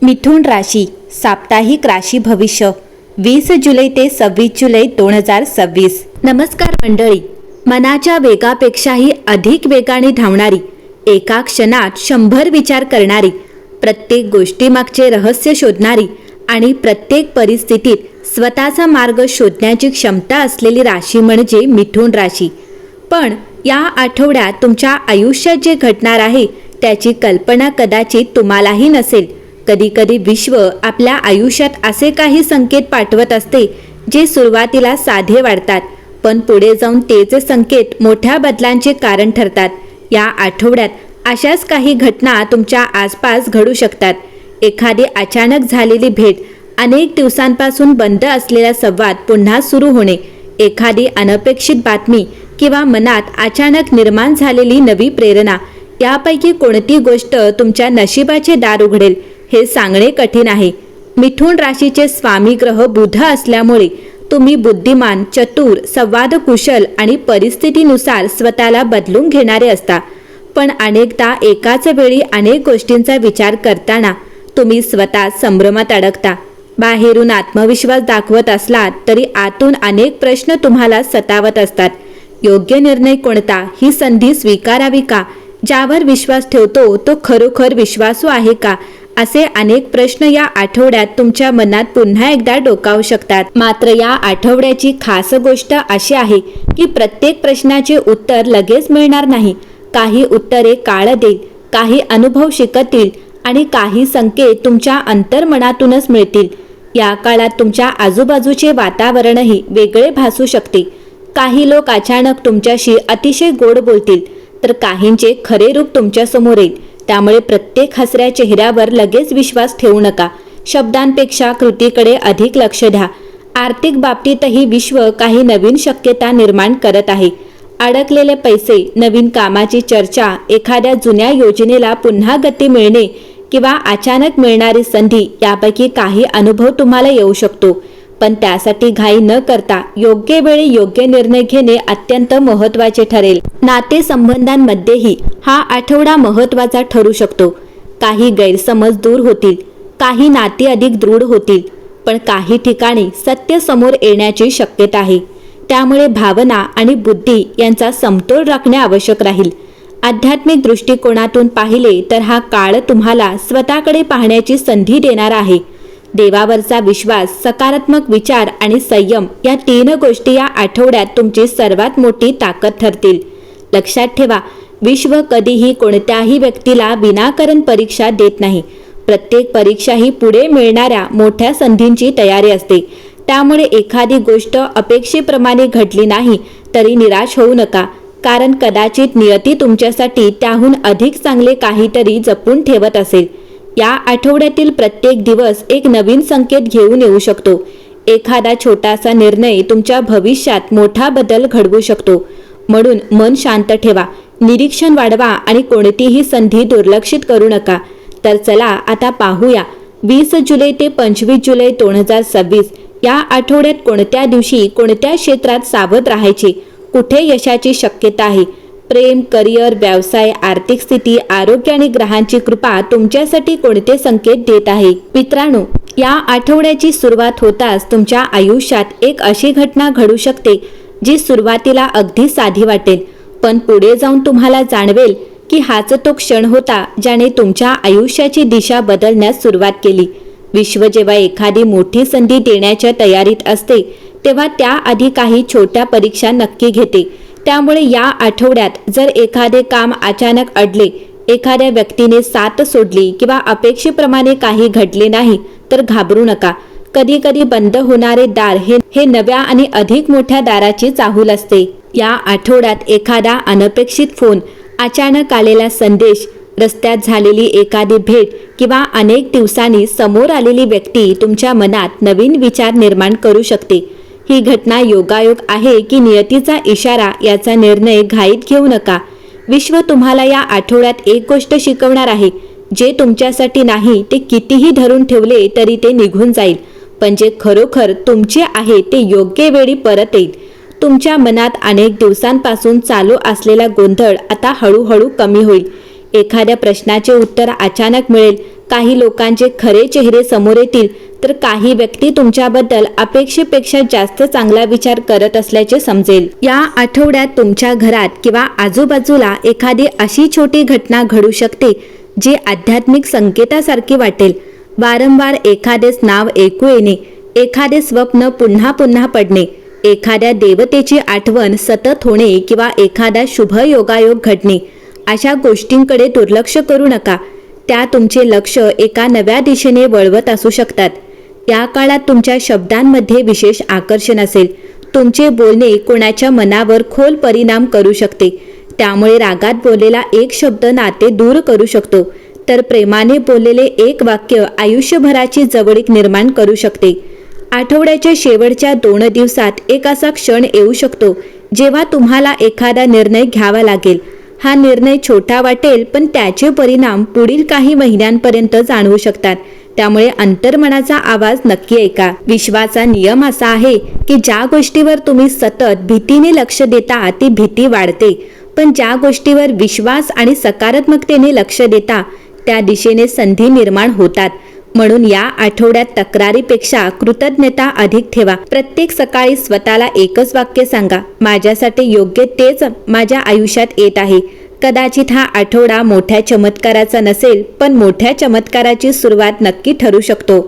मिथुन राशी साप्ताहिक राशी भविष्य 20 जुलै ते 26 जुलै 2026। नमस्कार मंडळी, मनाच्या वेगापेक्षाही अधिक वेगाने धावणारी, एका क्षणात 100 विचार करणारी, प्रत्येक गोष्टीमागचे रहस्य शोधणारी आणि प्रत्येक परिस्थितीत स्वतःचा मार्ग शोधण्याची क्षमता असलेली राशी म्हणजे मिथुन राशी। पण या आठवड्यात तुमच्या आयुष्यात जे घडणार आहे त्याची कल्पना कदाचित तुम्हालाही नसेल। कधी-कधी विश्व आपल्या आयुष्यात असे काही संकेत पाठवत असते जे सुरुवातीला साधे वाटतात, पण पुढे जाऊन तेच संकेत मोठ्या बदलांचे कारण ठरतात। या आठवड्यात अशाच काही घटना तुमच्या आसपास घडू शकतात। एखादी अचानक झालेली भेट, अनेक दिवसांपासून बंद असलेला संवाद पुन्हा सुरू होणे, एखादी अनपेक्षित बातमी किंवा मनात अचानक निर्माण झालेली नवी प्रेरणा, यापैकी कोणती गोष्ट तुमच्या नशिबाचे दार उघडेल हे सांगणे कठीण आहे। मिथुन राशीचे स्वामी ग्रह बुध असल्यामुळे तुम्ही बुद्धिमान, चतुर, संवादकुशल आणि परिस्थितीनुसार स्वतःला बदलून घेणारे असता। पण अनेकदा एकाच वेळी अनेक गोष्टींचा विचार करताना तुम्ही स्वतः संभ्रमात अडकता। बाहेरून आत्मविश्वास दाखवत असलात तरी आतून अनेक प्रश्न तुम्हाला सतावत असतात। योग्य निर्णय कोणता, ही संधी स्वीकारावी का, ज्यावर विश्वास ठेवतो तो खरोखर विश्वासू आहे का, असे अनेक प्रश्न या आठवड्यात तुमच्या मनात पुन्हा एकदा डोकावू शकतात। मात्र या आठवड्याची खास गोष्ट अशी आहे की प्रत्येक प्रश्नाचे उत्तर लगेच मिळणार नाही। काही उत्तरे काळ देईल, काही अनुभव शिकतील आणि काही संकेत तुमच्या अंतर्मनातूनच मिळतील। या काळात तुमच्या आजूबाजूचे वातावरणही वेगळे भासू शकते। काही लोक अचानक तुमच्याशी अतिशय गोड बोलतील, तर काहींचे खरे रूप तुमच्या समोर येईल। त्यामुळे प्रत्येक हसऱ्या चेहऱ्यावर लगेच विश्वास ठेवू नका। शब्दांपेक्षा कृतीकडे अधिक लक्ष द्या। आर्थिक बाबतीतही विश्व काही नवीन शक्यता निर्माण करत आहे। अडकलेले पैसे, नवीन कामाची चर्चा, एखाद्या जुन्या योजनेला पुन्हा गती मिळणे किंवा अचानक मिळणारी संधी, यापैकी काही अनुभव तुम्हाला येऊ शकतो। पण त्यासाठी घाई न करता योग्य वेळी योग्य निर्णय घेणे अत्यंत महत्त्वाचे ठरेल। नातेसंबंधांमध्येही हा आठवडा महत्त्वाचा ठरू शकतो। काही गैरसमज दूर होतील, काही नाती अधिक दृढ होतील, पण काही ठिकाणी सत्य समोर येण्याची शक्यता आहे। त्यामुळे भावना आणि बुद्धी यांचा समतोल राखणे आवश्यक राहील। आध्यात्मिक दृष्टिकोनातून पाहिले तर हा काळ तुम्हाला स्वतःकडे पाहण्याची संधी देणार आहे। देवावरचा विश्वास, सकारात्मक विचार आणि संयम, या 3 गोष्टी या आठवड्यात तुमची सर्वात मोठी ताकद ठरतील। लक्षात ठेवा, विश्व कधीही कोणत्याही व्यक्तीला विनाकारण परीक्षा देत नाही। प्रत्येक परीक्षा ही पुढे मिळणाऱ्या मोठ्या संधींची तयारी असते। त्यामुळे एखादी गोष्ट अपेक्षेप्रमाणे घडली नाही तरी निराश होऊ नका, कारण कदाचित नियती तुमच्यासाठी त्याहून अधिक चांगले काहीतरी जपून ठेवत असेल। या आठवड्यातील प्रत्येक दिवस एक नवीन संकेत घेऊन येऊ शकतो। एखादा छोटासा निर्णय तुमच्या भविष्यात मोठा बदल घडवू शकतो। म्हणून मन शांत ठेवा, निरीक्षण वाढवा आणि कोणतीही संधी दुर्लक्षित करू नका। तर चला आता पाहूया 20 जुलै ते 25 जुलै 2026 या आठवड्यात कोणत्या दिवशी कोणत्या क्षेत्रात सावध राहायचे, कुठे यशाची शक्यता आहे। प्रेम, करिअर, व्यवसाय, आर्थिक स्थिती, आरोग्य आणि ग्रहांची कृपा तुमच्यासाठी कोणते संकेत देत आहे। मित्रांनो, या आठवड्याची सुरुवात होताच तुमच्या आयुष्यात एक अशी घटना घडू शकते जी सुरुवातीला अगदी साधी वाटेल, पण पुढे जाऊन तुम्हाला जाणवेल की हाच तो क्षण होता ज्याने तुमच्या आयुष्याची दिशा बदलण्यास सुरुवात केली। विश्व जेव्हा एखादी मोठी संधी देण्याच्या तयारीत असते तेव्हा त्याआधी काही छोट्या परीक्षा नक्की घेते। त्यामुळे या आठवड्यात जर एखादे काम अचानक अडले, एखाद्या व्यक्तीने साथ सोडली किंवा अपेक्षेप्रमाणे काही घडले नाही तर घाबरू नका। कधी कधी बंद होणारे दार हे नव्या आणि अधिक मोठ्या दाराची चाहूल असते। या आठवड्यात एखादा अनपेक्षित फोन, अचानक आलेला संदेश, रस्त्यात झालेली एखादी भेट किंवा अनेक दिवसांनी समोर आलेली व्यक्ती तुमच्या मनात नवीन विचार निर्माण करू शकते। ही घटना योगायोग आहे की नियतीचा इशारा, याचा निर्णय घाईत घेऊ नका। विश्व तुम्हाला या आठवड्यात एक गोष्ट शिकवणार आहे, जे तुमच्यासाठी नाही ते कितीही धरून ठेवले तरी ते निघून जाईल, पण जे खरोखर तुमचे आहे ते योग्य वेळी परत येईल। तुमच्या मनात अनेक दिवसांपासून चालू असलेला गोंधळ आता हळूहळू कमी होईल। एखाद्या प्रश्नाचे उत्तर अचानक मिळेल, काही लोकांचे खरे चेहरे समोर येतील, तर काही व्यक्ती तुमच्याबद्दल अपेक्षेपेक्षा जास्त चांगला विचार करत असल्याचे समजेल. या आठवड्यात तुमच्या घरात किंवा आजूबाजूला एखादी अशी छोटी घटना घडू शकते जी आध्यात्मिक संकेतासारखी वाटेल. वारंवार एखादेच नाव ऐकू येणे, एखादे स्वप्न पुन्हा पुन्हा पडणे, एखाद्या देवतेची आठवण सतत होणे किंवा एखादा शुभ योगायोग घडणे, अशा गोष्टींकडे दुर्लक्ष करू नका. त्या तुमचे लक्ष एका नव्या दिशेने वळवत असू शकतात. या काळात तुमच्या शब्दांमध्ये विशेष आकर्षण असेल. तुमचे बोलणे कोणाच्या मनावर खोल परिणाम करू शकते. त्यामुळे रागात बोललेला एक शब्द नाते दूर करू शकतो, तर प्रेमाने बोललेले एक वाक्य आयुष्यभराची जवळीक निर्माण करू शकते. आठवड्याच्या शेवटच्या 2 दिवसात एक असा क्षण येऊ शकतो जेव्हा तुम्हाला एखादा निर्णय घ्यावा लागेल. हा निर्णय छोटा वाटेल, पण त्याचे परिणाम पुढील काही महिन्यांपर्यंत जाणवू शकतात. त्यामुळे अंतर्मनाचा आवाज नक्की ऐका. विश्वाचा नियम असा आहे की ज्या गोष्टीवर तुम्ही सतत भीतीने लक्ष देता ती भीती वाढते, पण ज्या गोष्टीवर विश्वास आणि सकारात्मकतेने लक्ष देता त्या दिशेने संधी निर्माण होतात. म्हणून या आठवड्यात तक्रारीपेक्षा कृतज्ञता अधिक ठेवा. प्रत्येक सकाळी स्वतःला एकच वाक्य सांगा, माझ्यासाठी योग्य तेच माझ्या आयुष्यात येत आहे. कदाचित हा आठवडा मोठ्या चमत्काराचा नसेल, पण मोठ्या चमत्काराची सुरुवात नक्की ठरू शकतो.